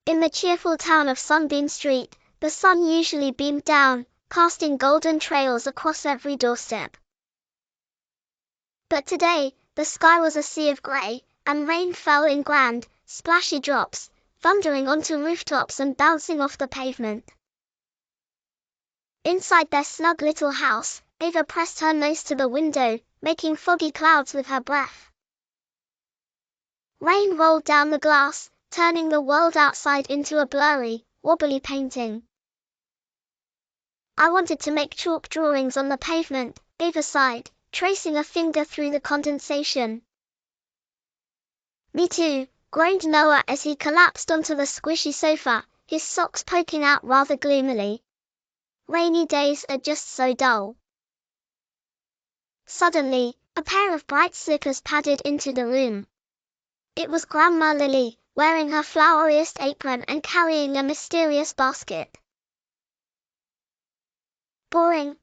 In the cheerful town of Sunbeam Street, the sun usually beamed down, casting golden trails across every doorstep. But today, the sky was a sea of grey, and rain fell in grand, splashy drops, thundering onto rooftops and bouncing off the pavement. Inside their snug little house, Ava pressed her nose to the window, making foggy clouds with her breath. Rain rolled down the glass, turning the world outside into a blurry, wobbly painting. I wanted to make chalk drawings on the pavement, Ava sighed, tracing a finger through the condensation. Me too, groaned Noah as he collapsed onto the squishy sofa, his socks poking out rather gloomily. Rainy days are just so dull. Suddenly, a pair of bright slippers padded into the room. It was Grandma Lily, wearing her floweriest apron and carrying a mysterious basket. Boring.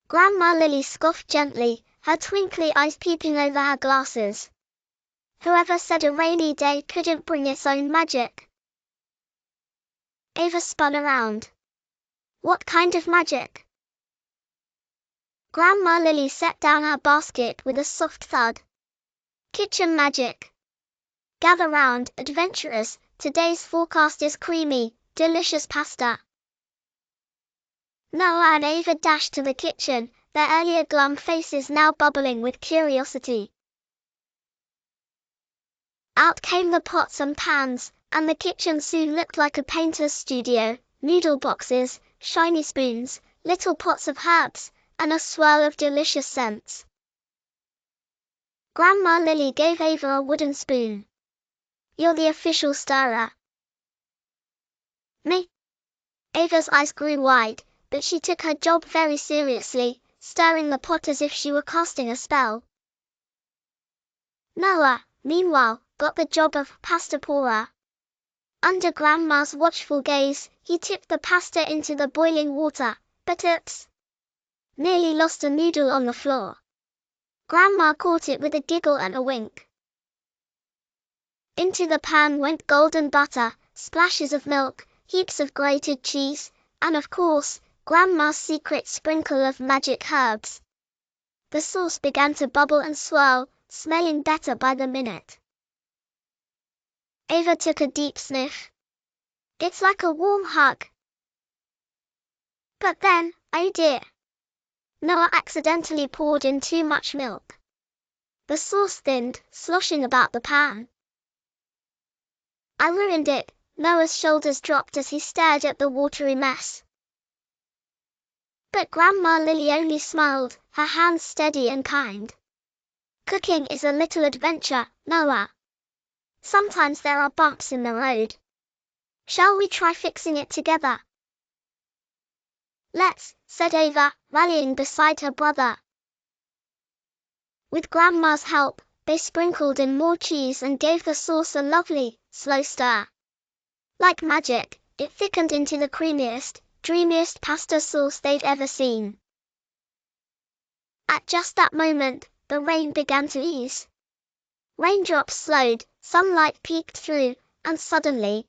Grandma Lily scoffed gently, her twinkly eyes peeping over her glasses. Whoever said a rainy day couldn't bring its own magic? Ava spun around. What kind of magic? Grandma Lily set down her basket with a soft thud. Kitchen magic. Gather round, adventurers, today's forecast is creamy, delicious pasta. Noah and Ava dashed to the kitchen, their earlier glum faces now bubbling with curiosity. Out came the pots and pans, and the kitchen soon looked like a painter's studio, noodle boxes, shiny spoons, little pots of herbs, and a swirl of delicious scents. Grandma Lily gave Ava a wooden spoon. You're the official stirrer. Me? Ava's eyes grew wide, but she took her job very seriously, stirring the pot as if she were casting a spell. Noah, meanwhile, got the job of pasta pourer. Under Grandma's watchful gaze, he tipped the pasta into the boiling water, but oops! Nearly lost a noodle on the floor. Grandma caught it with a giggle and a wink. Into the pan went golden butter, splashes of milk, heaps of grated cheese, and of course, Grandma's secret sprinkle of magic herbs. The sauce began to bubble and swirl, smelling better by the minute. Ava took a deep sniff. It's like a warm hug. But then, oh dear! Noah accidentally poured in too much milk. The sauce thinned, sloshing about the pan. I ruined it, Noah's shoulders dropped as he stared at the watery mess. But Grandma Lily only smiled, her hands steady and kind. Cooking is a little adventure, Noah. Sometimes there are bumps in the road. Shall we try fixing it together? Let's, said Ava, rallying beside her brother. With Grandma's help, they sprinkled in more cheese and gave the sauce a lovely, slow stir. Like magic, it thickened into the creamiest, dreamiest pasta sauce they'd ever seen. At just that moment, the rain began to ease. Raindrops slowed, sunlight peeked through, and suddenly...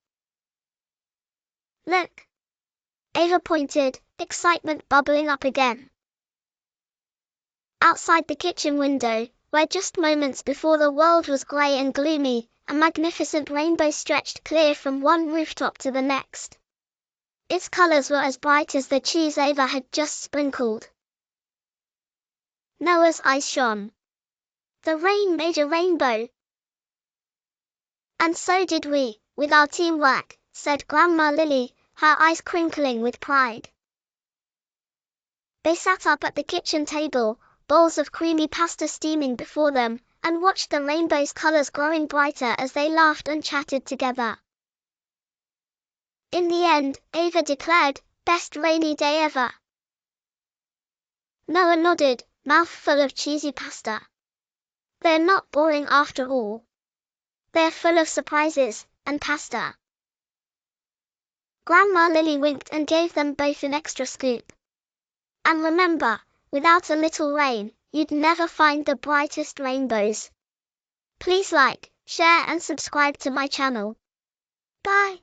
Look! Ava pointed, excitement bubbling up again. Outside the kitchen window, where just moments before the world was grey and gloomy, a magnificent rainbow stretched clear from one rooftop to the next. Its colors were as bright as the cheese Ava had just sprinkled. Noah's eyes shone. The rain made a rainbow. And so did we, with our teamwork, said Grandma Lily, her eyes crinkling with pride. They sat up at the kitchen table, bowls of creamy pasta steaming before them, and watched the rainbow's colors growing brighter as they laughed and chatted together. In the end, Ava declared, best rainy day ever. Noah nodded, mouth full of cheesy pasta. They're not boring after all. They're full of surprises, and pasta. Grandma Lily winked and gave them both an extra scoop. And remember, without a little rain, you'd never find the brightest rainbows. Please like, share and subscribe to my channel. Bye!